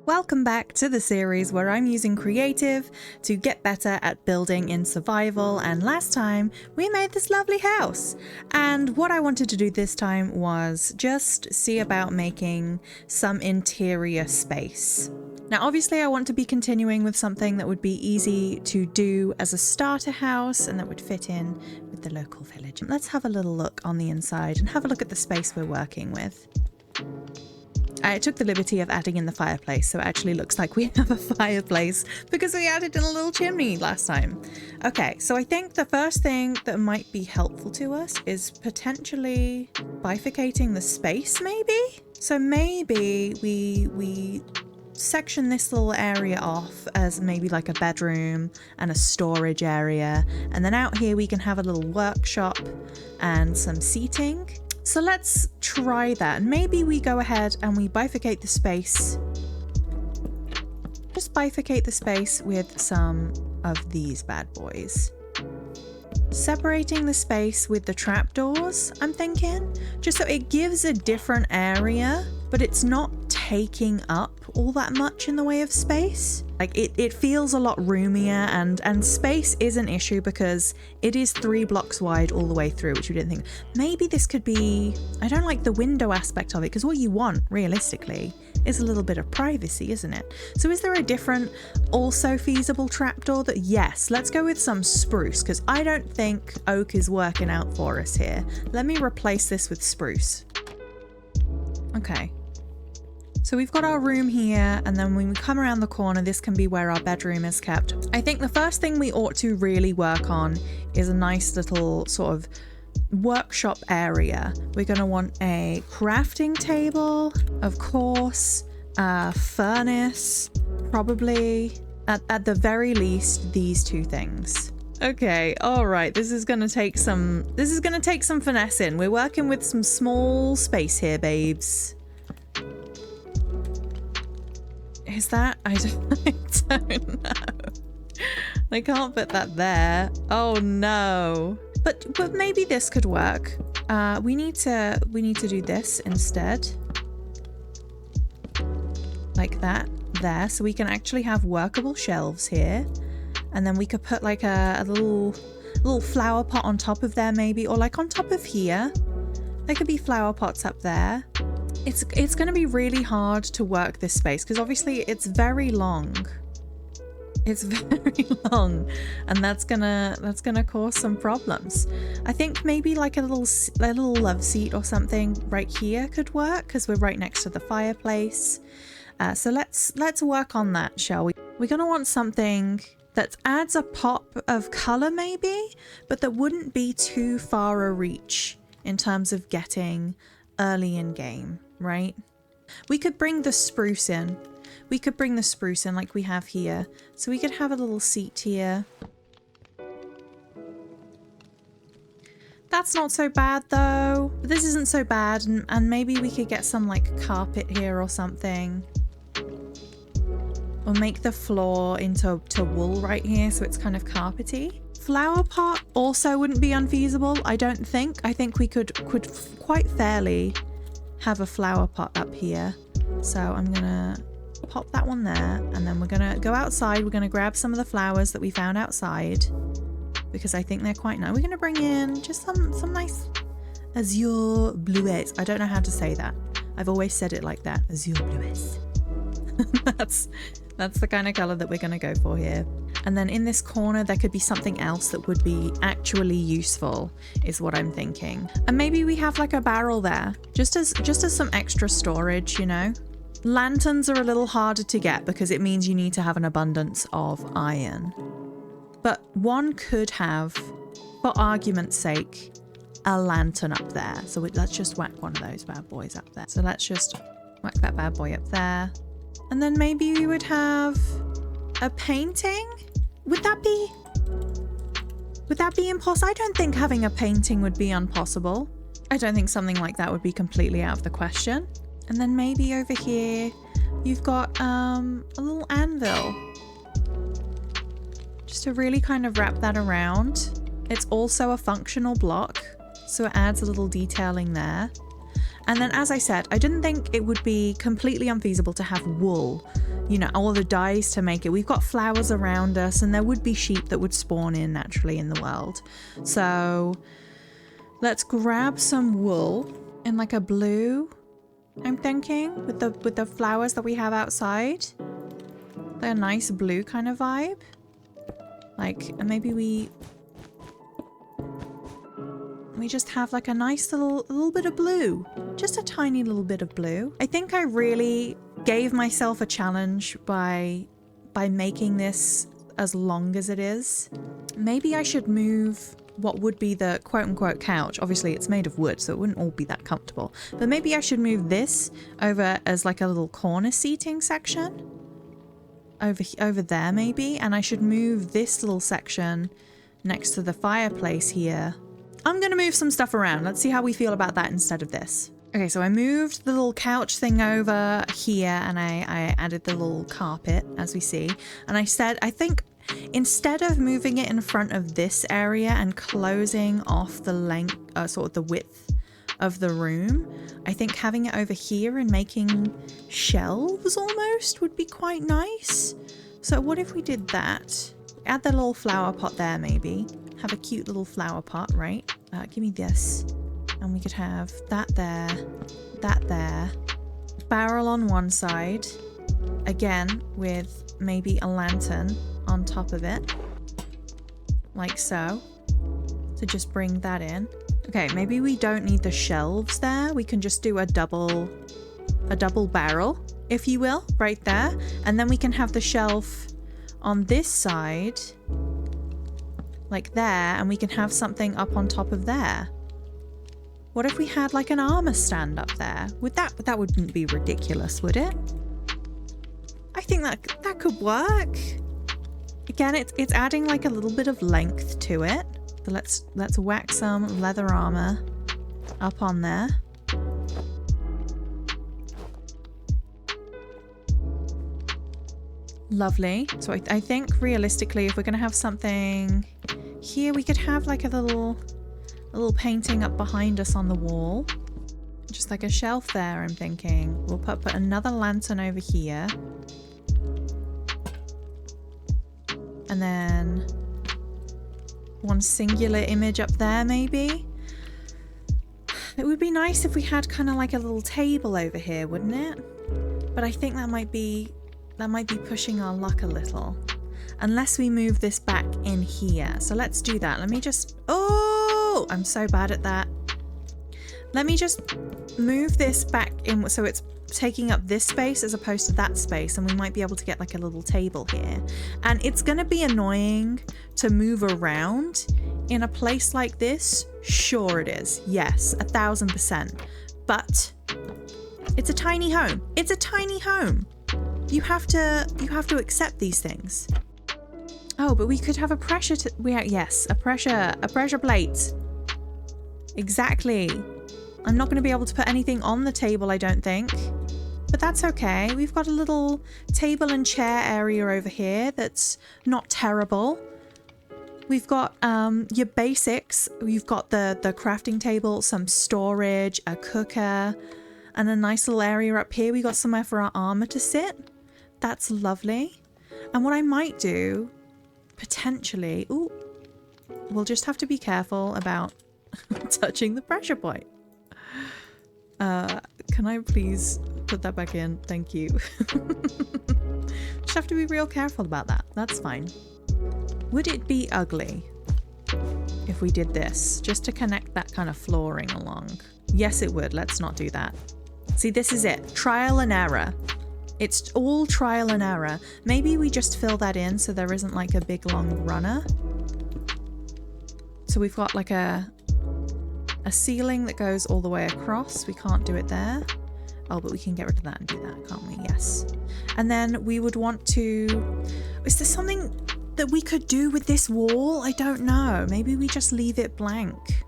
Welcome back to the series where I'm using creative to get better at building in survival, and last time we made this lovely house. And what I wanted to do this time was just see about making some interior space. Now obviously I want to be continuing with something that would be easy to do as a starter house and that would fit in with the local village. Let's have a little look on the inside and have a look at the space we're working with. I took the liberty of adding in the fireplace, so it actually looks like we have a fireplace because we added in a little chimney last time. Okay, so I think the first thing that might be helpful to us is potentially bifurcating the space, maybe? So maybe we section this little area off as maybe like a bedroom and a storage area, and then out here we can have a little workshop and some seating. So let's try that, and maybe we go ahead and we bifurcate the space. Just bifurcate the space with some of these bad boys. Separating the space with the trapdoors, I'm thinking, just so it gives a different area, but it's not taking up all that much in the way of space. Like it feels a lot roomier, and space is an issue because it is 3 blocks wide all the way through, which we didn't think. Maybe this could be, I don't like the window aspect of it, because what you want realistically is a little bit of privacy, isn't it? So is there a different, also feasible trapdoor that, yes, let's go with some spruce, because I don't think oak is working out for us here. Let me replace this with spruce. Okay. So we've got our room here, and then when we come around the corner, this can be where our bedroom is kept. I think the first thing we ought to really work on is a nice little sort of workshop area. We're going to want a crafting table, of course, a furnace, probably, at the very least, these 2 things. Okay, all right, this is going to take some finessing. We're working with some small space here, babes. Is that? I don't know. I can't put that there. Oh no. But maybe this could work. We need to do this instead. Like that there, so we can actually have workable shelves here. And then we could put like a little flower pot on top of there maybe, or like on top of here. There could be flower pots up there. It's going to be really hard to work this space because obviously it's very long. It's very long, and that's gonna cause some problems. I think maybe like a little love seat or something right here could work because we're right next to the fireplace. So let's work on that, shall we? We're gonna want something that adds a pop of color maybe, but that wouldn't be too far a reach in terms of getting early in game, right? We could bring the spruce in. We could bring the spruce in like we have here. So we could have a little seat here. That's not so bad though. But this isn't so bad, and maybe we could get some like carpet here or something. Or make the floor into wool right here so it's kind of carpety. Flower pot also wouldn't be unfeasible, I don't think. I think we could quite fairly have a flower pot up here. So I'm gonna pop that one there, and then we're gonna go outside. We're gonna grab some of the flowers that we found outside because I think they're quite nice. We're gonna bring in just some nice azure bluets. I don't know how to say that. I've always said it like that, azure bluets. That's the kind of color that we're gonna go for here. And then in this corner, there could be something else that would be actually useful, is what I'm thinking. And maybe we have like a barrel there, just as some extra storage, you know? Lanterns are a little harder to get because it means you need to have an abundance of iron. But one could have, for argument's sake, a lantern up there. So let's just whack one of those bad boys up there. So let's just whack that bad boy up there. And then maybe we would have a painting? Would that be impossible? I don't think having a painting would be impossible. I don't think something like that would be completely out of the question. And then maybe over here, you've got a little anvil. Just to really kind of wrap that around. It's also a functional block, so it adds a little detailing there. And then, as I said, I didn't think it would be completely unfeasible to have wool, you know, all the dyes to make it. We've got flowers around us, and there would be sheep that would spawn in naturally in the world. So let's grab some wool in like a blue, I'm thinking, with the flowers that we have outside. They're a nice blue kind of vibe. Like, and maybe we just have like a nice little bit of blue. Just a tiny little bit of blue. I think I really gave myself a challenge by making this as long as it is. Maybe I should move what would be the quote-unquote couch. Obviously it's made of wood, so it wouldn't all be that comfortable. But maybe I should move this over as like a little corner seating section. Over there maybe. And I should move this little section next to the fireplace here. I'm gonna move some stuff around. Let's see how we feel about that instead of this. Okay, so I moved the little couch thing over here, and I added the little carpet, as we see. And I said, I think instead of moving it in front of this area and closing off the length, sort of the width of the room, I think having it over here and making shelves almost would be quite nice. So what if we did that? Add the little flower pot there maybe. Have a cute little flower pot, right? Give me this. And we could have that there, that there. Barrel on one side. Again, with maybe a lantern on top of it. Like so. To just bring that in. Okay, maybe we don't need the shelves there. We can just do a double barrel, if you will, right there. And then we can have the shelf on this side. Like there, and we can have something up on top of there. What if we had like an armor stand up there? That wouldn't be ridiculous, would it? I think that could work. Again, it's adding like a little bit of length to it. So let's whack some leather armor up on there. Lovely. So I think realistically, if we're gonna have something here, we could have like a little painting up behind us on the wall. Just like a shelf there, I'm thinking. We'll put another lantern over here. And then one singular image up there, maybe. It would be nice if we had kind of like a little table over here, wouldn't it? But I think that might be pushing our luck a little. Unless we move this back in here. So let's do that. Let me just... Oh! I'm so bad at that. Let me just move this back in so it's taking up this space as opposed to that space, and we might be able to get like a little table here. And it's going to be annoying to move around in a place like this. Sure it is. Yes, 1000%. But it's a tiny home. It's a tiny home. You have to accept these things. Oh, but we could have a pressure yes, a pressure plate. Exactly. I'm not going to be able to put anything on the table, I don't think. But that's okay. We've got a little table and chair area over here that's not terrible. We've got your basics. We've got the crafting table, some storage, a cooker, and a nice little area up here. We got somewhere for our armor to sit. That's lovely. And what I might do, potentially... Ooh, we'll just have to be careful about touching the pressure point. Can I please put that back in? Thank you. Just have to be real careful about that. That's fine. Would it be ugly if we did this just to connect that kind of flooring along? Yes, it would. Let's not do that. See, this is it. Trial and error. It's all trial and error. Maybe we just fill that in so there isn't like a big long runner. So we've got like a ceiling that goes all the way across. We can't do it there. Oh, but we can get rid of that and do that, can't we? Yes. And then we would want to... Is there something that we could do with this wall? I don't know. Maybe we just leave it blank.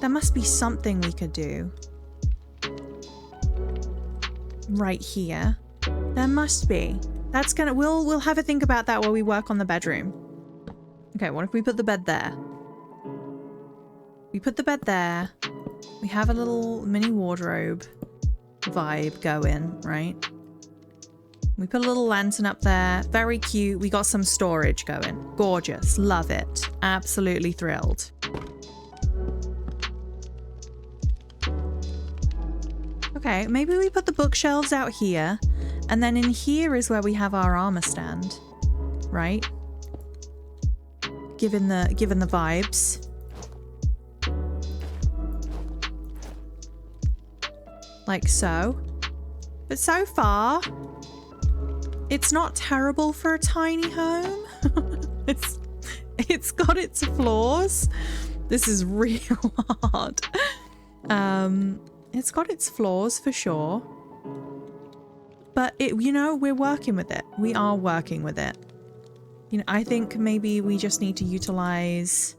There must be something we could do. Right here. There must be. That's gonna... We'll have a think about that while we work on the bedroom. Okay, what if we put the bed there? We put the bed there. We have a little mini wardrobe vibe going, right? We put a little lantern up there. Very cute. We got some storage going. Gorgeous. Love it. Absolutely thrilled. Okay, maybe we put the bookshelves out here, and then in here is where we have our armor stand, right? Given the vibes. Like so. But so far, it's not terrible for a tiny home. It's got its flaws. This is real hard. It's got its flaws for sure. But you know, we're working with it. We are working with it. You know, I think maybe we just need to utilize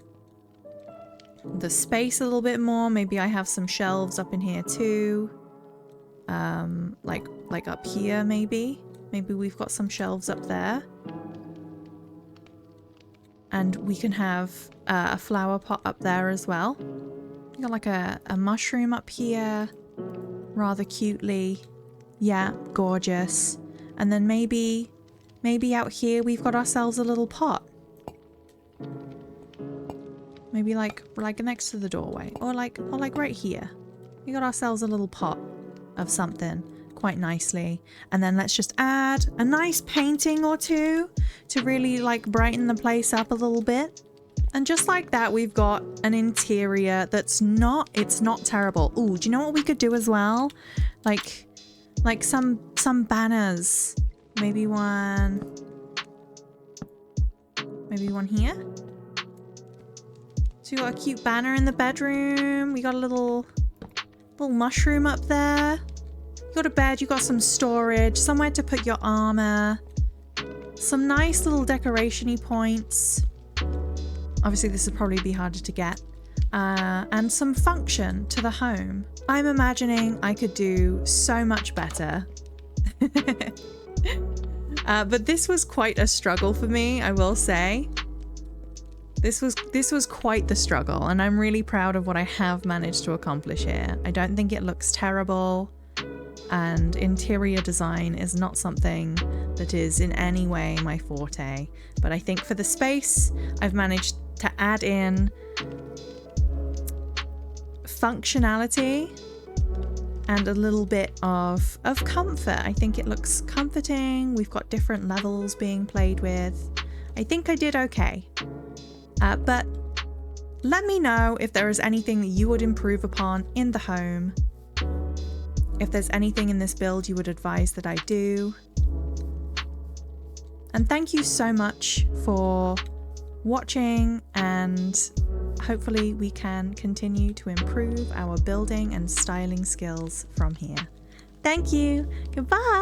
the space a little bit more. Maybe I have some shelves up in here too. Like up here maybe. Maybe we've got some shelves up there. And we can have a flower pot up there as well. We got like a mushroom up here. Rather cutely. Yeah, gorgeous. And then maybe out here we've got ourselves a little pot. Maybe like next to the doorway. Or like right here. We got ourselves a little pot of something quite nicely. And then let's just add a nice painting or two to really like brighten the place up a little bit. And just like that, we've got an interior that's not terrible. Ooh, do you know what we could do as well? Like some banners. Maybe one here. So you got a cute banner in the bedroom. We got a little mushroom up there. You got a bed, you got some storage, somewhere to put your armor. Some nice little decoration-y points. Obviously, this would probably be harder to get. And some function to the home. I'm imagining I could do so much better. But this was quite a struggle for me, I will say. This was quite the struggle, and I'm really proud of what I have managed to accomplish here. I don't think it looks terrible, and interior design is not something that is in any way my forte. But I think for the space, I've managed to add in functionality and a little bit of comfort. I think it looks comforting. We've got different levels being played with. I think I did okay. But let me know if there is anything that you would improve upon in the home. If there's anything in this build you would advise that I do. And thank you so much for watching, and hopefully we can continue to improve our building and styling skills from here. Thank you. Goodbye.